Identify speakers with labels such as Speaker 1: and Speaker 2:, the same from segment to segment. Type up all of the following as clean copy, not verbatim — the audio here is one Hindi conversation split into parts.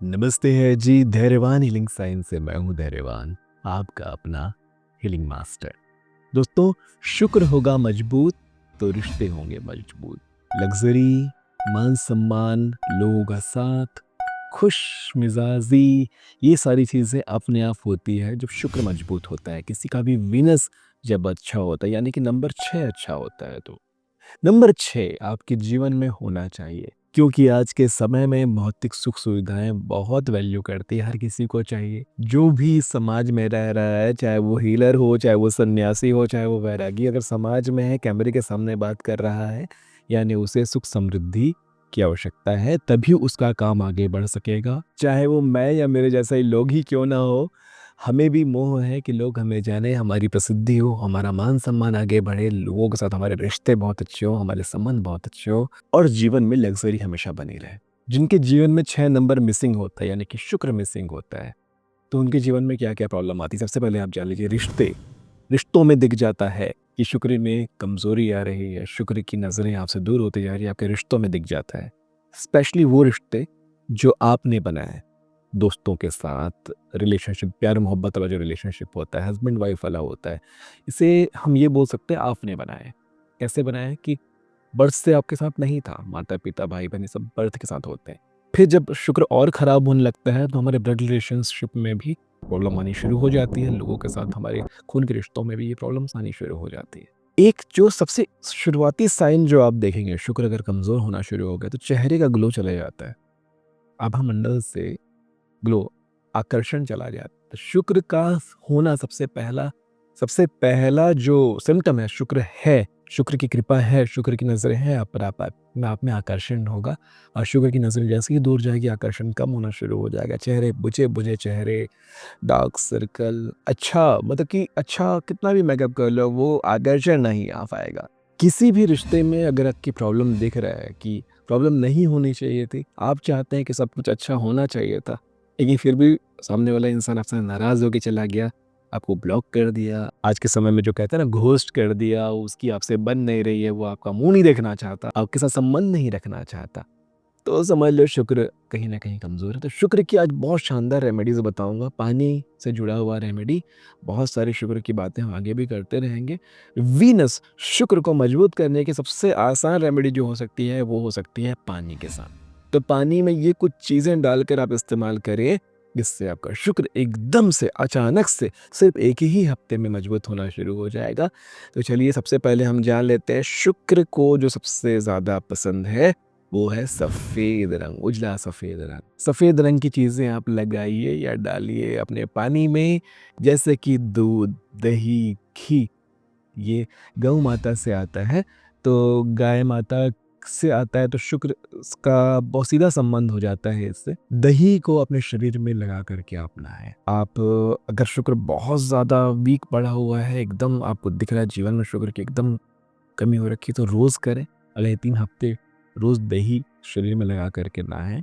Speaker 1: नमस्ते है जी, धैर्यवान हीलिंग साइंस से मैं हूँ धैर्यवान, आपका अपना हीलिंग मास्टर। दोस्तों, शुक्र होगा मजबूत तो रिश्ते होंगे मजबूत। लग्जरी, मान सम्मान, लोगों का साथ, खुश मिजाजी, ये सारी चीज़ें अपने आप होती है जब शुक्र मजबूत होता है। किसी का भी वीनस जब अच्छा होता है, यानी कि नंबर 6 अच्छा होता है, तो नंबर 6 आपके जीवन में होना चाहिए, क्योंकि आज के समय में भौतिक सुख सुविधाएं बहुत वैल्यू करती है, हर किसी को चाहिए। जो भी समाज में रह रहा है, चाहे वो हीलर हो, चाहे वो सन्यासी हो, चाहे वो वैरागी, अगर समाज में है, कैमरे के सामने बात कर रहा है, यानी उसे सुख समृद्धि की आवश्यकता है, तभी उसका काम आगे बढ़ सकेगा। चाहे वो मैं या मेरे जैसा ही लोग ही क्यों ना हो, हमें भी मोह है कि लोग हमें जाने, हमारी प्रसिद्धि हो, हमारा मान सम्मान आगे बढ़े, लोगों के साथ हमारे रिश्ते बहुत अच्छे हो, हमारे संबंध बहुत अच्छे हो, और जीवन में लग्जरी हमेशा बनी रहे। जिनके जीवन में 6 नंबर मिसिंग होता है, यानी कि शुक्र मिसिंग होता है, तो उनके जीवन में क्या क्या प्रॉब्लम आती है। सबसे पहले आप जान लीजिए, रिश्तों में दिख जाता है कि शुक्र में कमजोरी आ रही है, शुक्र की नज़रें आपसे दूर होती जा रही है, आपके रिश्तों में दिख जाता है। स्पेशली वो रिश्ते जो आपने बनाए, दोस्तों के साथ रिलेशनशिप, प्यार मोहब्बत वाला जो रिलेशनशिप होता है, हस्बैंड वाइफ वाला होता है, इसे हम ये बोल सकते हैं आपने बनाया। कैसे बनाया कि बर्थ से आपके साथ नहीं था, माता पिता भाई बहन सब बर्थ के साथ होते हैं। फिर जब शुक्र और ख़राब होने लगता है तो हमारे ब्लड रिलेशनशिप में भी प्रॉब्लम आनी शुरू हो जाती है, लोगों के साथ हमारे खून के रिश्तों में भी ये प्रॉब्लम्स आनी शुरू हो जाती है। एक जो सबसे शुरुआती साइन जो आप देखेंगे, शुक्र अगर कमज़ोर होना शुरू हो गया तो चेहरे का ग्लो चला जाता है, आभा मंडल से ग्लो, आकर्षण चला जाता है। शुक्र का होना सबसे पहला जो सिम्टम है, शुक्र है, शुक्र की कृपा है, शुक्र की नज़रें हैं आप में आकर्षण होगा, और शुक्र की नज़र जैसे ही दूर जाएगी, आकर्षण कम होना शुरू हो जाएगा। चेहरे बुझे बुझे चेहरे, डार्क सर्कल, अच्छा मतलब कि अच्छा कितना भी मेकअप कर लो, वो आकर्षण नहीं आ पाएगा। किसी भी रिश्ते में अगर आपकी प्रॉब्लम दिख रहा है कि प्रॉब्लम नहीं होनी चाहिए थी, आप चाहते हैं कि सब कुछ अच्छा होना चाहिए था, लेकिन फिर भी सामने वाला इंसान आपसे नाराज़ होके चला गया, आपको ब्लॉक कर दिया। आज के समय में जो कहते हैं ना, घोस्ट कर दिया, उसकी आपसे बन नहीं रही है, वो आपका मुँह नहीं देखना चाहता, आपके साथ संबंध नहीं रखना चाहता, तो समझ लो शुक्र कहीं न कहीं कमज़ोर है। तो शुक्र की आज बहुत शानदार रेमेडीज़ बताऊँगा, पानी से जुड़ा हुआ रेमेडी, बहुत सारी शुक्र की बातें हम आगे भी करते रहेंगे। वीनस, शुक्र को मजबूत करने की सबसे आसान रेमेडी जो हो सकती है, वो हो सकती है पानी के साथ। तो पानी में ये कुछ चीज़ें डालकर आप इस्तेमाल करें, जिससे आपका शुक्र एकदम से अचानक से सिर्फ़ एक ही हफ्ते में मजबूत होना शुरू हो जाएगा। तो चलिए, सबसे पहले हम जान लेते हैं शुक्र को जो सबसे ज़्यादा पसंद है, वो है सफ़ेद रंग, उजला सफ़ेद रंग। सफ़ेद रंग की चीज़ें आप लगाइए या डालिए अपने पानी में, जैसे कि दूध, दही, घी। ये गौ माता से आता है, तो गाय माता से आता है, तो शुक्र का बहुत सीधा संबंध हो जाता है इससे। दही को अपने शरीर में लगा करके आप नहाएँ। आप अगर शुक्र बहुत ज़्यादा वीक पड़ा हुआ है, एकदम आपको दिख रहा है जीवन में शुक्र की एकदम कमी हो रखी, तो रोज़ करें। अगले 3 हफ्ते रोज़ दही शरीर में लगा करके नहाएँ।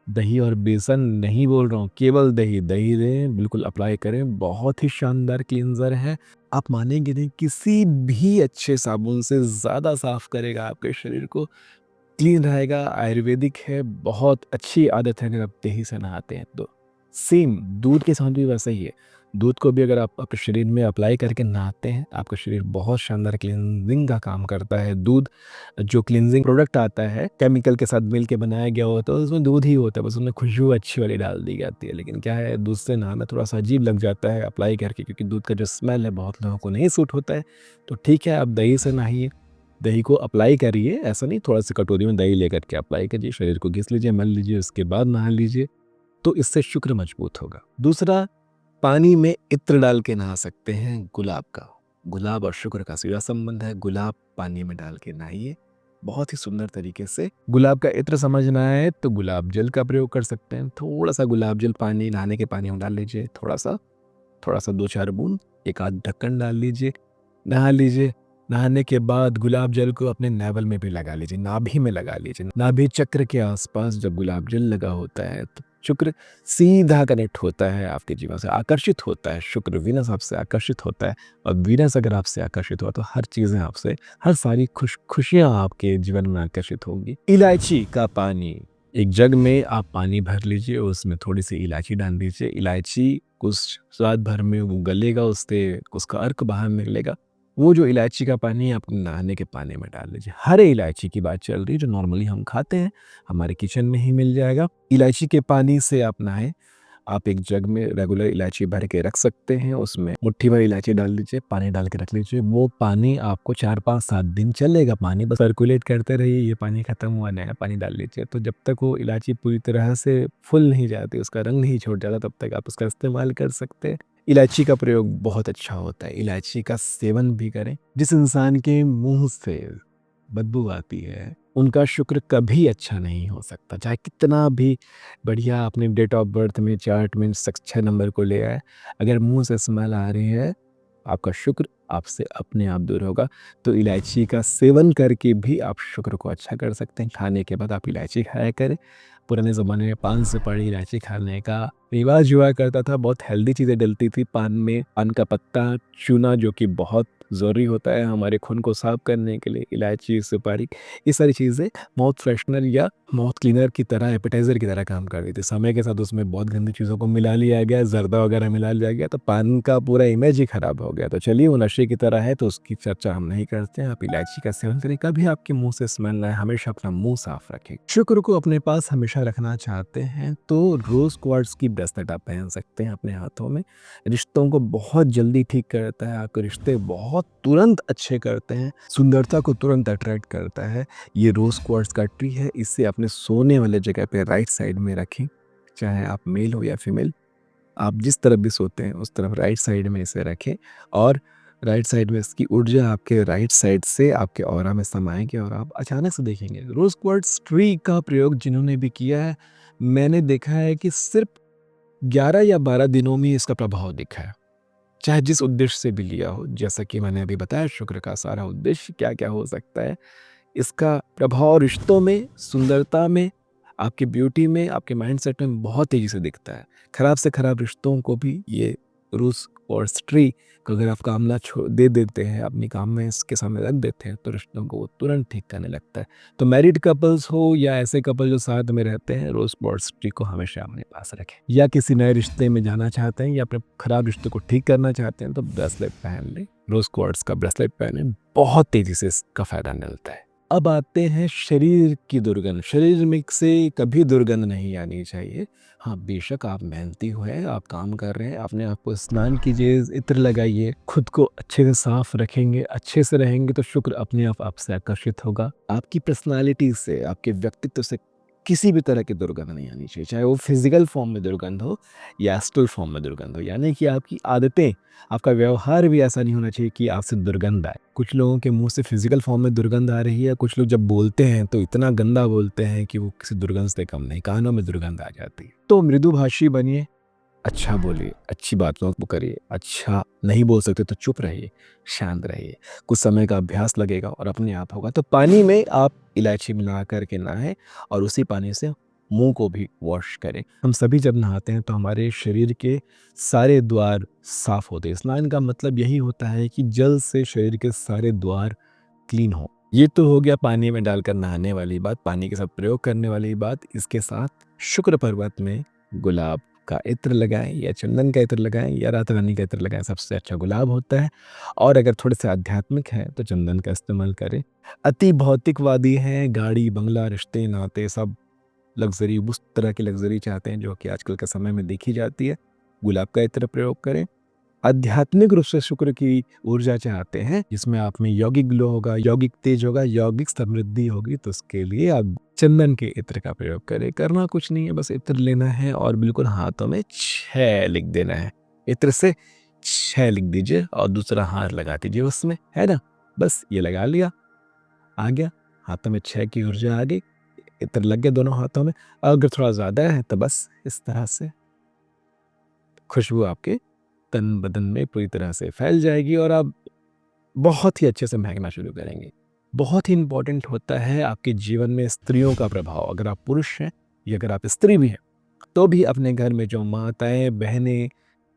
Speaker 1: दही और बेसन नहीं बोल रहा हूँ, केवल दही, दही लें, बिल्कुल अप्लाई करें, बहुत ही शानदार क्लींज़र है। आप मानेंगे नहीं, किसी भी अच्छे साबुन से ज़्यादा साफ़ करेगा आपके शरीर को, क्लीन रहेगा, आयुर्वेदिक है, बहुत अच्छी आदत है अगर आप दही से नहाते हैं तो। सेम दूध के साथ भी वैसा ही है। दूध को भी अगर आप अपने शरीर में अप्लाई करके नहाते हैं, आपका शरीर बहुत शानदार क्लींजिंग का काम करता है। दूध जो क्लींजिंग प्रोडक्ट आता है, केमिकल के साथ मिल के बनाया गया होता है, उसमें दूध ही होता है, बस उसमें खुशबू अच्छी वाली डाल दी जाती है। लेकिन क्या है, दूध से नहाना थोड़ा-सा अजीब लग जाता है अप्लाई करके, क्योंकि दूध का जो स्मेल है बहुत लोगों को नहीं सूट होता है। तो ठीक है, आप दही से नहाइए। दही को अप्लाई करिए, ऐसा नहीं, थोड़ा-सा कटोरी में दही लेकर के अप्लाई करिए, शरीर को घिस लीजिए, मल लीजिए, उसके बाद नहा लीजिए, तो इससे शुक्र मजबूत होगा। दूसरा, पानी में इत्र डाल के नहा सकते हैं गुलाब का। गुलाब और शुक्र का सीधा संबंध है, गुलाब पानी में डाल के नहाइए, बहुत ही सुंदर तरीके से। गुलाब का इत्र समझना है तो गुलाब जल का प्रयोग कर सकते हैं। थोड़ा-सा गुलाब जल पानी, नहाने के पानी में डाल लीजिए, थोड़ा-सा 2-4 बूंद, एक आध ढक्कन डाल लीजिए, नहा लीजिए। नहाने के बाद गुलाब जल को अपने नाभि में भी लगा लीजिए, नाभि में लगा लीजिए। नाभि चक्र के आसपास जब गुलाब जल लगा होता है, तो शुक्र सीधा कनेक्ट होता है आपके जीवन से, आकर्षित होता है। शुक्र, वीनस आपसे आकर्षित होता है, और वीनस अगर आपसे आकर्षित हुआ तो हर चीज़ें आपसे, हर सारी खुशियाँ आपके जीवन में आकर्षित होंगी। इलायची का पानी, एक जग में आप पानी भर लीजिए, उसमें थोड़ी-सी इलायची डाल दीजिए। इलायची कुछ रात भर में वो गलेगा, उससे उसका अर्क बाहर निकलेगा। वो जो इलायची का पानी है, आप नहाने के पानी में डाल दीजिए। हरे इलायची की बात चल रही है, जो नॉर्मली हम खाते हैं, हमारे किचन में ही मिल जाएगा। इलायची के पानी से आप नहाएँ। आप एक जग में रेगुलर इलायची भर के रख सकते हैं, उसमें मुट्ठी भर इलायची डाल दीजिए, पानी डाल के रख लीजिए। वो पानी आपको 4, 5, 7 दिन चलेगा, पानी बस सर्कुलेट करते रहिए, ये पानी खत्म हुआ, नया पानी डाल लीजिए। तो जब तक वो इलायची पूरी तरह से फूल नहीं जाती, उसका रंग नहीं छोड़ जाता, तब तक आप उसका इस्तेमाल कर सकते हैं। इलायची का प्रयोग बहुत अच्छा होता है, इलायची का सेवन भी करें। जिस इंसान के मुँह से बदबू आती है, उनका शुक्र कभी अच्छा नहीं हो सकता। चाहे कितना भी बढ़िया अपने डेट ऑफ बर्थ में चार्ट में 6 नंबर को ले आए, अगर मुँह से स्मेल आ रही है, आपका शुक्र आपसे अपने आप दूर होगा। तो इलायची का सेवन करके भी आप शुक्र को अच्छा कर सकते हैं। खाने के बाद आप इलायची खाया करें। पुराने ज़माने में पान सुपारी इलायची खाने का रिवाज हुआ करता था। बहुत हेल्दी चीज़ें डलती थी पान में। पान का पत्ता, चूना, जो कि बहुत ज़रूरी होता है हमारे खून को साफ़ करने के लिए, इलायची, सुपारी, ये सारी चीज़ें माउथ फ्रेशनर या माउथ क्लीनर की तरह, एपेटाइज़र की तरह काम कर रही थी। समय के साथ उसमें बहुत गंदी चीज़ों को मिला लिया गया, ज़र्दा वगैरह मिला लिया गया, तो पान का पूरा इमेज ही ख़राब हो गया। तो चलिए, वो नशे की तरह है, तो उसकी चर्चा हम नहीं करते हैं। आप इलायची का सेवन करें, कभी आपके मुँह से स्मेल ना आए, हमेशा अपना मुँह साफ़ रखें। शुक्र को अपने पास हमेशा रखना चाहते हैं, तो रोज़ क्वार्ट्ज़ की ब्रेसलेट आप पहन सकते हैं अपने हाथों में। रिश्तों को बहुत जल्दी ठीक करता है, आपके रिश्ते बहुत तुरंत अच्छे करते हैं, सुंदरता को तुरंत अट्रैक्ट करता है। ये रोज़ क्वार्ट्ज़ का ट्री है, इसे अपने सोने वाले जगह पे राइट साइड में रखें। चाहे आप मेल हो या फीमेल, आप जिस तरफ भी सोते हैं उस तरफ राइट साइड में इसे रखें, और राइट साइड में इसकी ऊर्जा आपके राइट साइड से आपके ऑरा में समाएगी और आप अचानक से देखेंगे। रोज़ क्वार्ट्ज़ ट्री का प्रयोग जिन्होंने भी किया है, मैंने देखा है कि सिर्फ 11 या 12 दिनों में इसका प्रभाव दिखा है। चाहे जिस उद्देश्य से भी लिया हो, जैसा कि मैंने अभी बताया, शुक्र का सारा उद्देश्य क्या-क्या हो सकता है। इसका प्रभाव रिश्तों में, सुंदरता में, आपकी ब्यूटी में, आपके माइंडसेट में बहुत तेज़ी से दिखता है। खराब से खराब रिश्तों को भी ये रोज़ क्वार्ट्ज़ ट्री को अगर आप कामना दे देते हैं, अपनी कामना इसके सामने रख देते हैं, तो रिश्तों को वो तुरंत ठीक करने लगता है। तो मैरिड कपल्स हो या ऐसे कपल जो साथ में रहते हैं, रोज़ क्वार्ट्ज़ ट्री को हमेशा अपने पास रखें। या किसी नए रिश्ते में जाना चाहते हैं या अपने खराब रिश्ते को ठीक करना चाहते हैं, तो ब्रेसलेट पहन लें। रोज़ क्वार्ट्ज़ का ब्रेसलेट पहनें, बहुत तेज़ी से इसका फ़ायदा मिलता है। अब आते हैं शरीर की दुर्गंध। शरीर में से कभी दुर्गंध नहीं आनी चाहिए। हाँ, बेशक आप मेहनती हैं, आप काम कर रहे हैं, अपने आप को स्नान कीजिए, इत्र लगाइए, खुद को अच्छे से साफ रखेंगे, अच्छे से रहेंगे, तो शुक्र अपने आप आपसे आकर्षित होगा। आपकी पर्सनैलिटी से, आपके व्यक्तित्व से किसी भी तरह की दुर्गंध नहीं आनी चाहिए, चाहे वो फिजिकल फॉर्म में दुर्गंध हो या एस्ट्रल फॉर्म में दुर्गंध हो। यानी कि आपकी आदतें, आपका व्यवहार भी ऐसा नहीं होना चाहिए कि आपसे दुर्गंध आए। कुछ लोगों के मुंह से फिजिकल फॉर्म में दुर्गंध आ रही है, कुछ लोग जब बोलते हैं तो इतना गंदा बोलते हैं कि वो किसी दुर्गंध से कम नहीं, कानों में दुर्गंध आ जाती है। तो मृदुभाषी बनिए, अच्छा बोलिए, अच्छी बातों को करिए, अच्छा नहीं बोल सकते तो चुप रहिए, शांत रहिए। कुछ समय का अभ्यास लगेगा और अपने आप होगा। तो पानी में आप इलायची मिला कर के नहाएं और उसी पानी से मुंह को भी वॉश करें। हम सभी जब नहाते हैं तो हमारे शरीर के सारे द्वार साफ होते हैं। स्नान का मतलब यही होता है कि जल से शरीर के सारे द्वार क्लीन हो। ये तो हो गया पानी में डालकर नहाने वाली बात, पानी के साथ प्रयोग करने वाली बात। इसके साथ शुक्र पर्वत में गुलाब का इत्र लगाएं या चंदन का इत्र लगाएं या रात रानी का इत्र लगाएं, सबसे अच्छा गुलाब होता है। और अगर थोड़े से आध्यात्मिक हैं तो चंदन का इस्तेमाल करें। अति भौतिकवादी हैं, गाड़ी, बंगला, रिश्ते, नाते, सब लग्जरी, उस तरह की लग्जरी चाहते हैं जो कि आजकल के समय में देखी जाती है, गुलाब का इत्र प्रयोग करें। आध्यात्मिक रूप से शुक्र की ऊर्जा चाहते हैं जिसमें आप में यौगिक ग्लो होगा, यौगिक तेज होगा, यौगिक समृद्धि होगी, तो उसके लिए आप चंदन के इत्र का प्रयोग करें। करना कुछ नहीं है, बस इत्र लेना है और बिल्कुल हाथों में 6 लिख देना है। इत्र से 6 लिख दीजिए और दूसरा हाथ लगा दीजिए उसमें, है ना? बस ये लगा लिया, आ गया हाथों में 6 की ऊर्जा आ गई, इत्र लग गया दोनों हाथों में। अगर थोड़ा ज़्यादा है तो बस इस तरह से खुशबू आपके तन बदन में पूरी तरह से फैल जाएगी और आप बहुत ही अच्छे से महकना शुरू करेंगे। बहुत ही इम्पोर्टेंट होता है आपके जीवन में स्त्रियों का प्रभाव। अगर आप पुरुष हैं या अगर आप स्त्री भी हैं, तो भी अपने घर में जो माताएं, बहनें,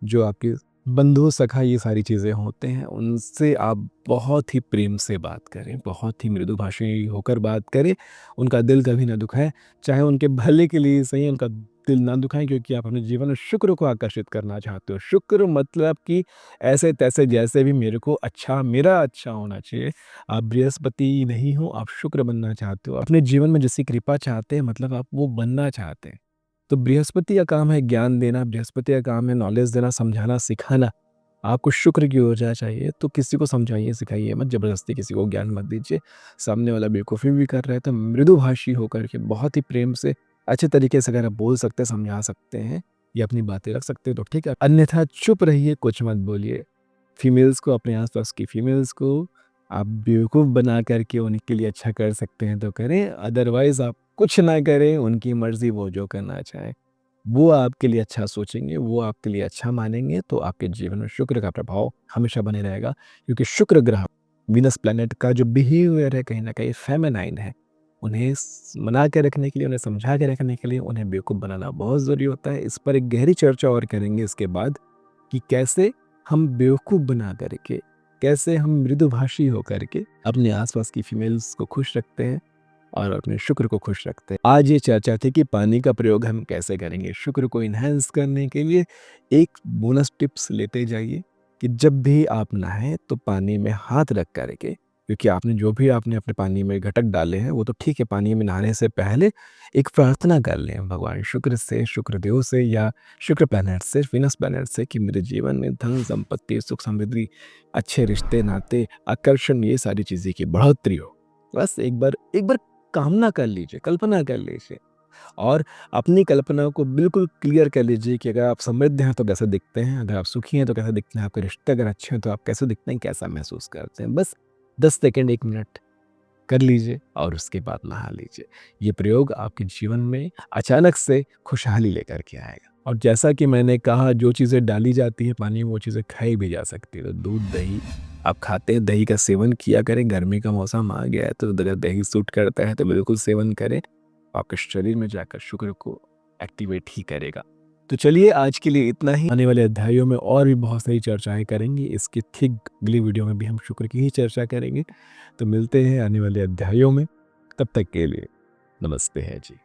Speaker 1: जो आपकी बंधु, सखा ये सारी चीज़ें होते हैं, उनसे आप बहुत ही प्रेम से बात करें, बहुत ही मृदुभाषी होकर बात करें, उनका दिल कभी ना दुखाएँ, चाहे उनके भले के लिए सही उनका दिल ना दुखाएँ क्योंकि आप अपने जीवन में शुक्र को आकर्षित करना चाहते हो। शुक्र मतलब कि ऐसे-तैसे जैसे भी मेरे को अच्छा मेरा अच्छा होना चाहिए। आप बृहस्पति नहीं हो, आप शुक्र बनना चाहते हो। अपने जीवन में जैसी कृपा चाहते हैं मतलब आप वो बनना चाहते हैं। तो बृहस्पति का काम है ज्ञान देना, बृहस्पति का काम है नॉलेज देना, समझाना, सिखाना। आपको शुक्र की ऊर्जा चाहिए तो किसी को समझाइए, सिखाइए मत, ज़बरदस्ती किसी को ज्ञान मत दीजिए। सामने वाला बेवकूफ़ी भी कर रहा है तो मृदुभाषी होकर के बहुत ही प्रेम से, अच्छे तरीके से अगर आप बोल सकते हैं, समझा सकते हैं या अपनी बातें रख सकते हैं तो ठीक है। अन्यथा चुप रहिए, कुछ मत बोलिए। फीमेल्स को, अपने आस-पास की फीमेल्स को आप बेवकूफ़ बना कर के उनके लिए अच्छा कर सकते हैं तो करें, अदरवाइज़ आप कुछ ना करें, उनकी मर्ज़ी वो जो करना चाहें। वो आपके लिए अच्छा सोचेंगे, वो आपके लिए अच्छा मानेंगे तो आपके जीवन में शुक्र का प्रभाव हमेशा बने रहेगा क्योंकि शुक्र ग्रह, वीनस प्लैनेट का जो बिहेवियर है कहीं न कहीं फेमिनाइन है। उन्हें मना के रखने के लिए, उन्हें समझा के रखने के लिए उन्हें बेवकूफ़ बनाना बहुत ज़रूरी होता है। इस पर एक गहरी चर्चा और करेंगे इसके बाद कि कैसे हम बेवकूफ़ बना करके, कैसे हम मृदुभाषी होकर के अपने आस-पास की फीमेल्स को खुश रखते हैं और अपने शुक्र को खुश रखते हैं। आज ये चर्चा थी कि पानी का प्रयोग हम कैसे करेंगे। शुक्र को एनहांस करने के लिए एक बोनस टिप्स लेते जाइए कि जब भी आप नहाएँ तो पानी में हाथ रख कर के, क्योंकि आपने जो भी आपने अपने पानी में घटक डाले हैं वो तो ठीक है, पानी में नहाने से पहले एक प्रार्थना कर लें भगवान शुक्र से, शुक्रदेव से या शुक्र प्लैनेट से, वीनस प्लैनेट से कि मेरे जीवन में धन, संपत्ति, सुख समृद्धि, अच्छे रिश्ते, नाते, आकर्षण ये सारी चीज़ें की बढ़ोतरी हो। बस एक बार कामना कर लीजिए, कल्पना कर लीजिए और अपनी कल्पना को बिल्कुल क्लियर कर लीजिए कि अगर आप समृद्ध हैं तो कैसे दिखते हैं, अगर आप सुखी हैं तो कैसे दिखते हैं, आपके रिश्ते अगर अच्छे हैं तो आप कैसे दिखते हैं, कैसा महसूस करते हैं। बस 10 सेकंड 1 मिनट कर लीजिए और उसके बाद नहा लीजिए। ये प्रयोग आपके जीवन में अचानक से खुशहाली लेकर के आएगा। और जैसा कि मैंने कहा जो चीज़ें डाली जाती हैं पानी में वो चीज़ें खाई भी जा सकती है। तो दूध, दही आप खाते हैं, दही का सेवन किया करें। गर्मी का मौसम आ गया है तो अगर दही सूट करता है तो बिल्कुल सेवन करें। आपके शरीर में जाकर शुक्र को एक्टिवेट ही करेगा। तो चलिए आज के लिए इतना ही। आने वाले अध्यायों में और भी बहुत सारी चर्चाएँ करेंगे। इसकी ठीक अगली वीडियो में भी हम शुक्र की ही चर्चा करेंगे। तो मिलते हैं आने वाले अध्यायों में। तब तक के लिए नमस्ते है जी।